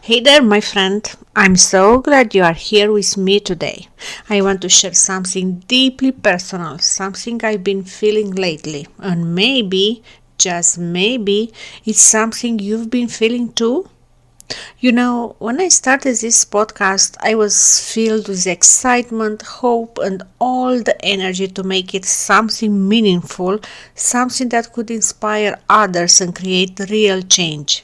Hey there, my friend. I'm so glad you are here with me today. I want to share something deeply personal, something I've been feeling lately, and maybe, just maybe, it's something you've been feeling too. When I started this podcast, I was filled with excitement, hope, and all the energy to make it something meaningful, something that could inspire others and create real change.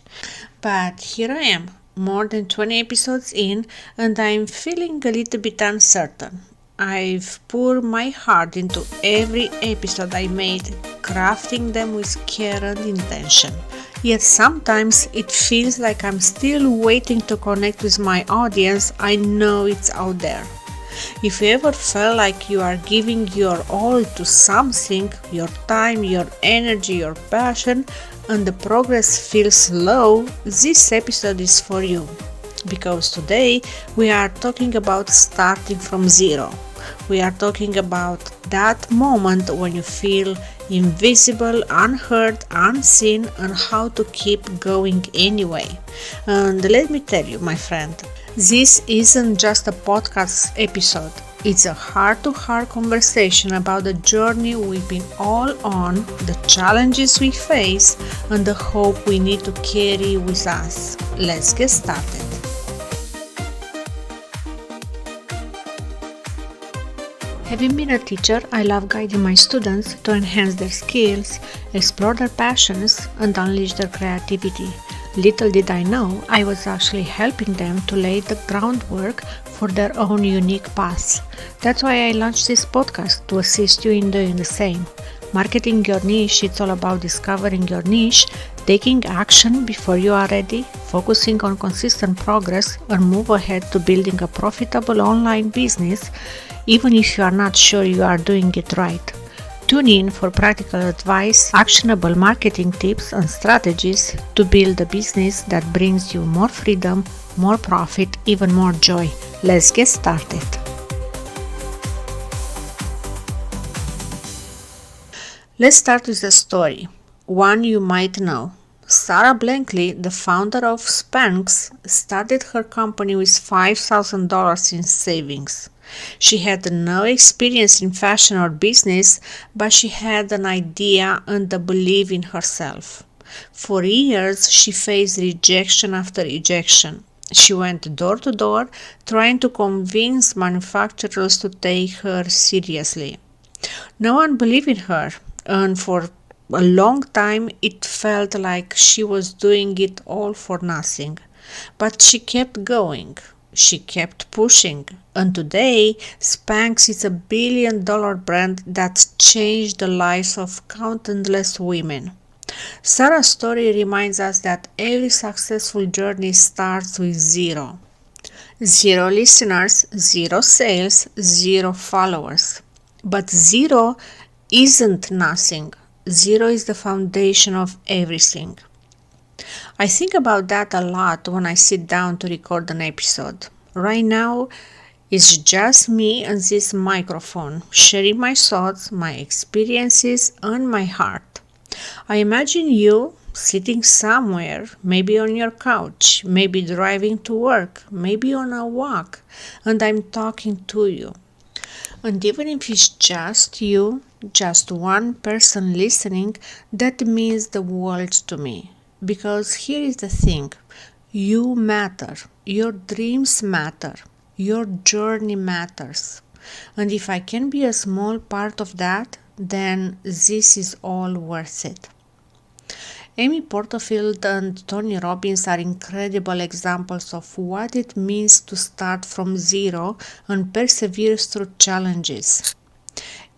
But here I am, more than 20 episodes in, and I'm feeling a little bit uncertain. I've poured my heart into every episode I made, crafting them with care and intention. Yet sometimes it feels like I'm still waiting to connect with my audience. I know it's out there. If you ever felt like you are giving your all to something, your time, your energy, your passion, and the progress feels slow, this episode is for you. Because today we are talking about starting from zero. We are talking about that moment when you feel invisible, unheard, unseen, and how to keep going anyway. And let me tell you, my friend, this isn't just a podcast episode. It's a heart-to-heart conversation about the journey we've been all on, the challenges we face, and the hope we need to carry with us. Let's get started. Having been a teacher, I love guiding my students to enhance their skills, explore their passions, and unleash their creativity. Little did I know, I was actually helping them to lay the groundwork for their own unique paths. That's why I launched this podcast, to assist you in doing the same. Marketing your niche, it's all about discovering your niche, taking action before you are ready, focusing on consistent progress, and move ahead to building a profitable online business, even if you are not sure you are doing it right. Tune in for practical advice, actionable marketing tips, and strategies to build a business that brings you more freedom, more profit, even more joy. Let's get started. Let's start with a story, one you might know. Sara Blakely, the founder of Spanx, started her company with $5,000 in savings. She had no experience in fashion or business, but she had an idea and a belief in herself. For years, she faced rejection after rejection. She went door to door, trying to convince manufacturers to take her seriously. No one believed in her, and for a long time it felt like she was doing it all for nothing. But she kept going. She kept pushing, and today Spanx is a billion-dollar brand that's changed the lives of countless women. Sarah's story reminds us that every successful journey starts with zero. Zero listeners, zero sales, zero followers. But zero isn't nothing. Zero is the foundation of everything. I think about that a lot when I sit down to record an episode. Right now, it's just me and this microphone, sharing my thoughts, my experiences, and my heart. I imagine you sitting somewhere, maybe on your couch, maybe driving to work, maybe on a walk, and I'm talking to you. And even if it's just you, just one person listening, that means the world to me. Because here is the thing, you matter, your dreams matter, your journey matters. And if I can be a small part of that, then this is all worth it. Amy Porterfield and Tony Robbins are incredible examples of what it means to start from zero and persevere through challenges.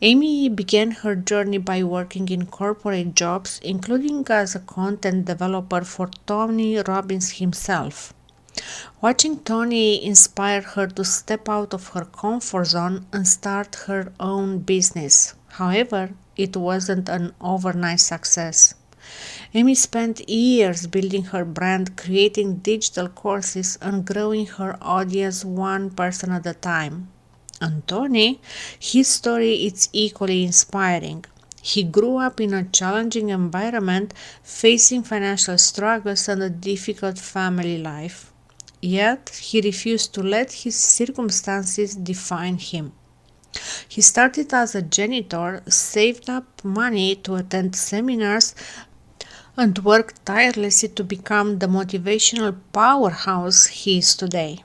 Amy began her journey by working in corporate jobs, including as a content developer for Tony Robbins himself. Watching Tony inspired her to step out of her comfort zone and start her own business. However, it wasn't an overnight success. Amy spent years building her brand, creating digital courses, and growing her audience one person at a time. And Tony, his story is equally inspiring. He grew up in a challenging environment, facing financial struggles and a difficult family life. Yet, he refused to let his circumstances define him. He started as a janitor, saved up money to attend seminars, and worked tirelessly to become the motivational powerhouse he is today.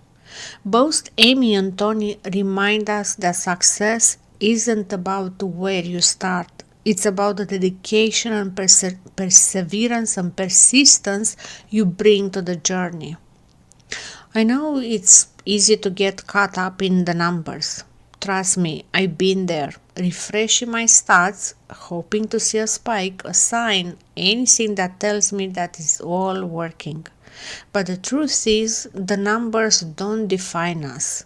Both Amy and Tony remind us that success isn't about where you start. It's about the dedication and perseverance and persistence you bring to the journey. I know it's easy to get caught up in the numbers. Trust me, I've been there, refreshing my stats, hoping to see a spike, a sign, anything that tells me that it's all working. But the truth is, the numbers don't define us.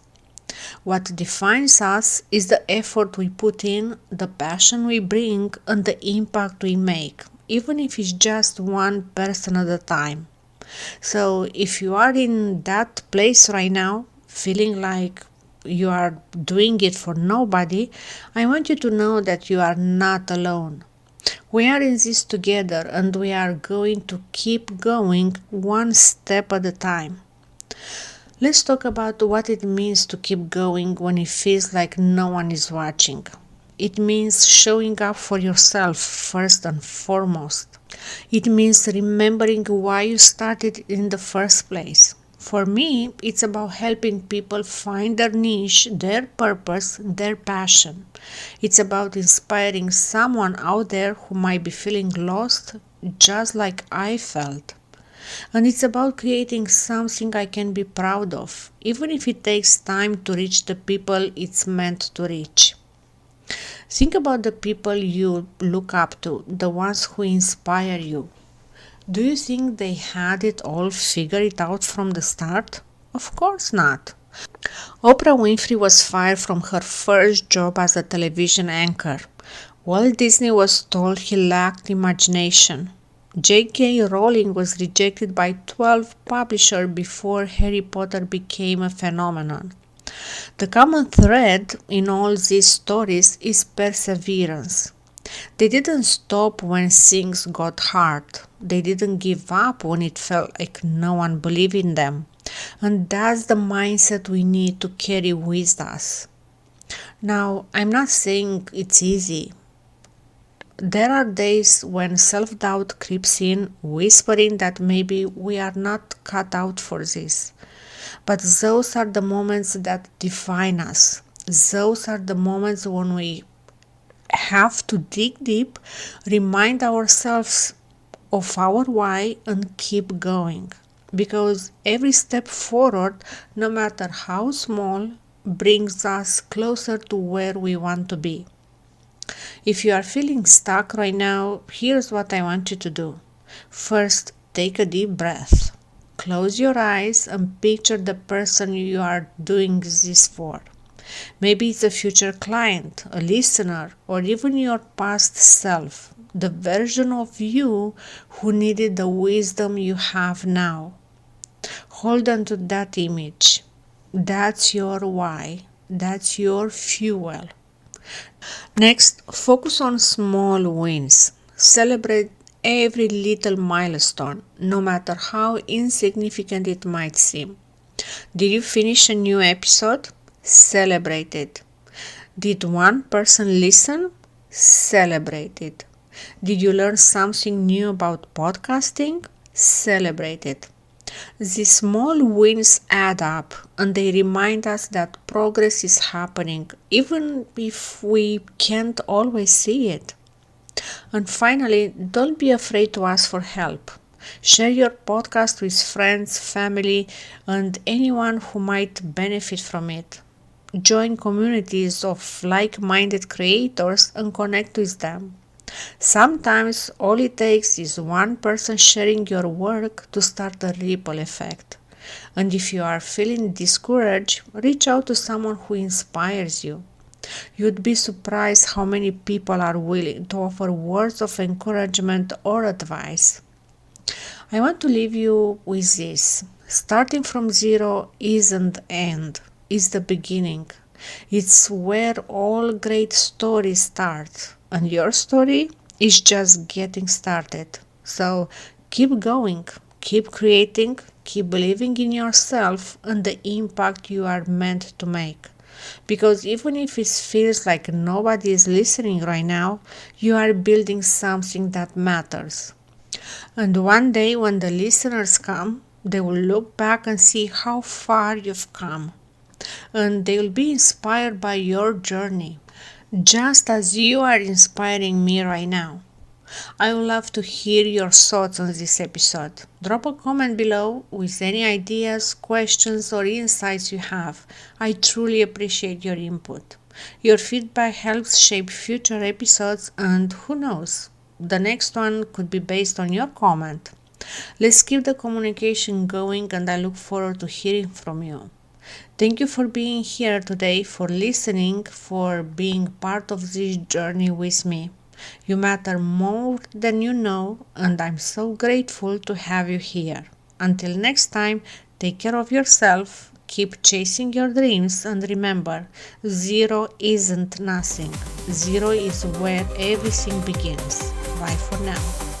What defines us is the effort we put in, the passion we bring, and the impact we make, even if it's just one person at a time. So if you are in that place right now, feeling like you are doing it for nobody, I want you to know that you are not alone. We are in this together, and we are going to keep going one step at a time. Let's talk about what it means to keep going when it feels like no one is watching. It means showing up for yourself first and foremost. It means remembering why you started in the first place. For me, it's about helping people find their niche, their purpose, their passion. It's about inspiring someone out there who might be feeling lost, just like I felt. And it's about creating something I can be proud of, even if it takes time to reach the people it's meant to reach. Think about the people you look up to, the ones who inspire you. Do you think they had it all figured out from the start? Of course not. Oprah Winfrey was fired from her first job as a television anchor. Walt Disney was told he lacked imagination. J.K. Rowling was rejected by 12 publishers before Harry Potter became a phenomenon. The common thread in all these stories is perseverance. They didn't stop when things got hard. They didn't give up when it felt like no one believed in them. And that's the mindset we need to carry with us. Now, I'm not saying it's easy. There are days when self-doubt creeps in, whispering that maybe we are not cut out for this. But those are the moments that define us. Those are the moments when we have to dig deep, remind ourselves of our why, and keep going. Because every step forward, no matter how small, brings us closer to where we want to be. If you are feeling stuck right now, here's what I want you to do. First, take a deep breath. Close your eyes and picture the person you are doing this for. Maybe it's a future client, a listener, or even your past self, the version of you who needed the wisdom you have now. Hold on to that image. That's your why. That's your fuel. Next, focus on small wins. Celebrate every little milestone, no matter how insignificant it might seem. Did you finish a new episode? Celebrate it. Did one person listen? Celebrate it. Did you learn something new about podcasting? Celebrate it. These small wins add up, and they remind us that progress is happening, even if we can't always see it. And finally, don't be afraid to ask for help. Share your podcast with friends, family, and anyone who might benefit from it. Join communities of like-minded creators and connect with them. Sometimes all it takes is one person sharing your work to start a ripple effect. And if you are feeling discouraged, reach out to someone who inspires you. You'd be surprised how many people are willing to offer words of encouragement or advice. I want to leave you with this. Starting from zero isn't the end, it's the beginning. It's where all great stories start. And your story is just getting started. So keep going, keep creating, keep believing in yourself and the impact you are meant to make. Because even if it feels like nobody is listening right now, you are building something that matters. And one day when the listeners come, they will look back and see how far you've come. And they will be inspired by your journey, just as you are inspiring me right now. I would love to hear your thoughts on this episode. Drop a comment below with any ideas, questions, or insights you have. I truly appreciate your input. Your feedback helps shape future episodes, and who knows, the next one could be based on your comment. Let's keep the communication going, and I look forward to hearing from you. Thank you for being here today, for listening, for being part of this journey with me. You matter more than you know, and I'm so grateful to have you here. Until next time, take care of yourself, keep chasing your dreams, and remember, zero isn't nothing. Zero is where everything begins. Bye for now.